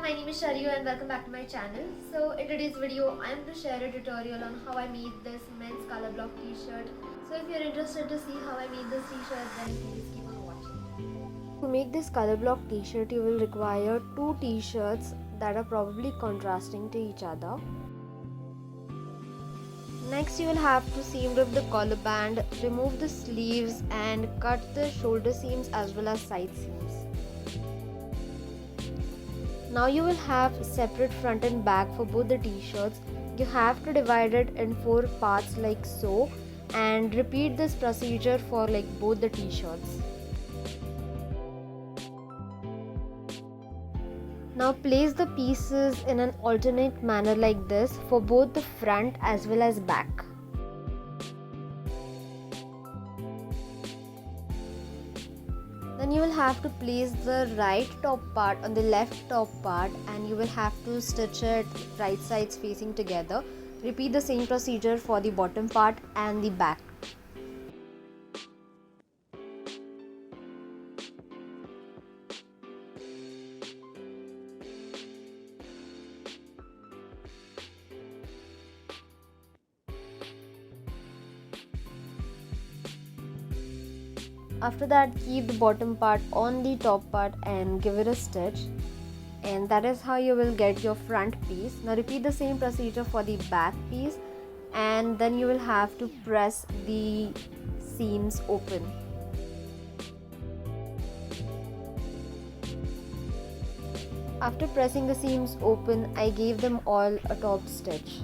my name is Shariyu and welcome back to my channel. So in today's video, I am going to share a tutorial on how I made this men's color block t-shirt. So if you're interested to see how I made this t-shirt, then please keep on watching. To make this color block t-shirt, you will require two t-shirts that are probably contrasting to each other. Next, you will have to seam rip the collar band, remove the sleeves and cut the shoulder seams as well as side seams. Now you will have separate front and back for both the t-shirts. You have to divide it in 4 parts like so and repeat this procedure for both the t-shirts. Now place the pieces in an alternate manner like this for both the front as well as back. Then you will have to place the right top part on the left top part and you will have to stitch it right sides facing together. Repeat the same procedure for the bottom part and the back. After that, keep the bottom part on the top part and give it a stitch, and that is how you will get your front piece. Now repeat the same procedure for the back piece and then you will have to press the seams open. After pressing the seams open, I gave them all a top stitch.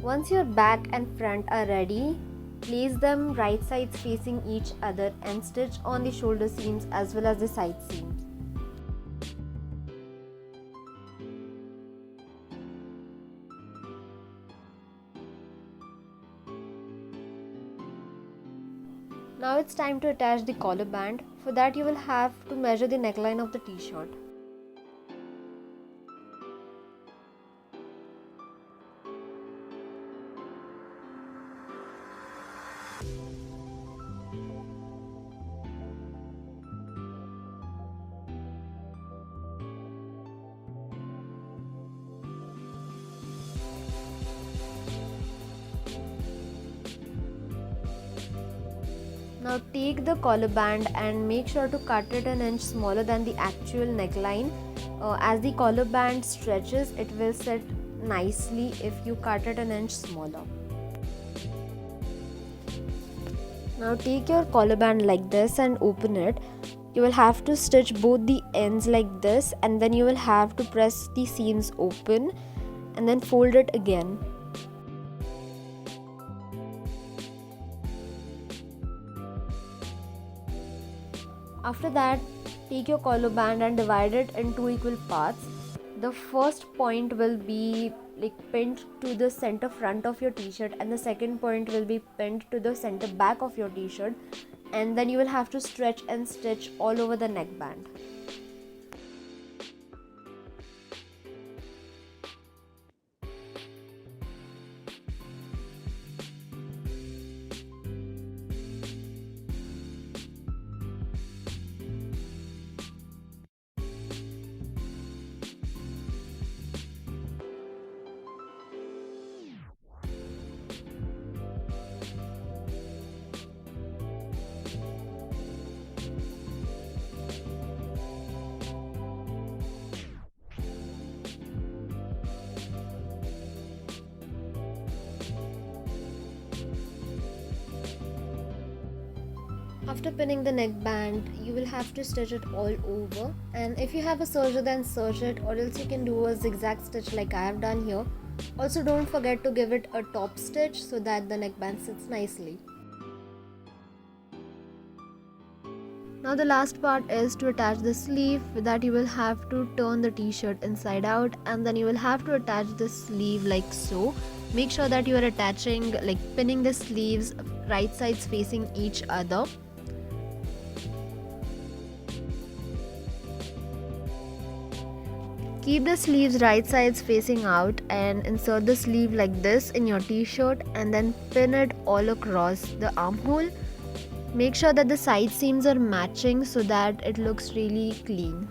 Once your back and front are ready, place them right sides facing each other and stitch on the shoulder seams as well as the side seams. Now it's time to attach the collar band. For that you will have to measure the neckline of the t-shirt. Now take the collar band and make sure to cut it an inch smaller than the actual neckline. As the collar band stretches, it will sit nicely if you cut it an inch smaller. Now take your collar band like this and open it. You will have to stitch both the ends like this and then you will have to press the seams open and then fold it again. After that, take your collar band and divide it in 2 equal parts. The first point will be pinned to the center front of your t-shirt and the second point will be pinned to the center back of your t-shirt, and then you will have to stretch and stitch all over the neckband. After pinning the neckband, you will have to stitch it all over, and if you have a serger then serge it, or else you can do a zigzag stitch like I have done here. Also don't forget to give it a top stitch so that the neckband sits nicely. Now the last part is to attach the sleeve. With that you will have to turn the t-shirt inside out and then you will have to attach the sleeve like so. Make sure that you are attaching, pinning the sleeves right sides facing each other. Keep the sleeves right sides facing out and insert the sleeve like this in your t-shirt and then pin it all across the armhole. Make sure that the side seams are matching so that it looks really clean.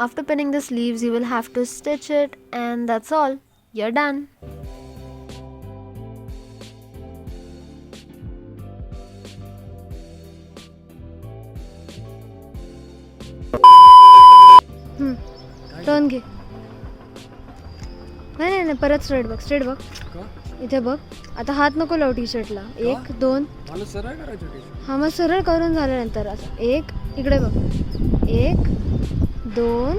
After pinning the sleeves, you will have to stitch it, and that's all. You're done. Turn घे. नाही नाही परत straight बघ इथे बघ. आता हात नको लावू टी शर्टला. 1 2 हा मग सरळ करून झाल्यानंतर असं 1 इकडे बघ 1 2.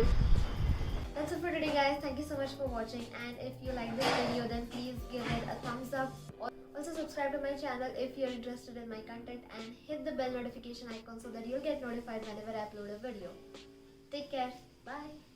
That's it for today, guys. Thank you so much for watching, and if you like this video then please give it a thumbs up. Also subscribe to my channel if you're interested in my content, and hit the bell notification icon so that you'll get notified whenever I upload a video. Take care. Bye.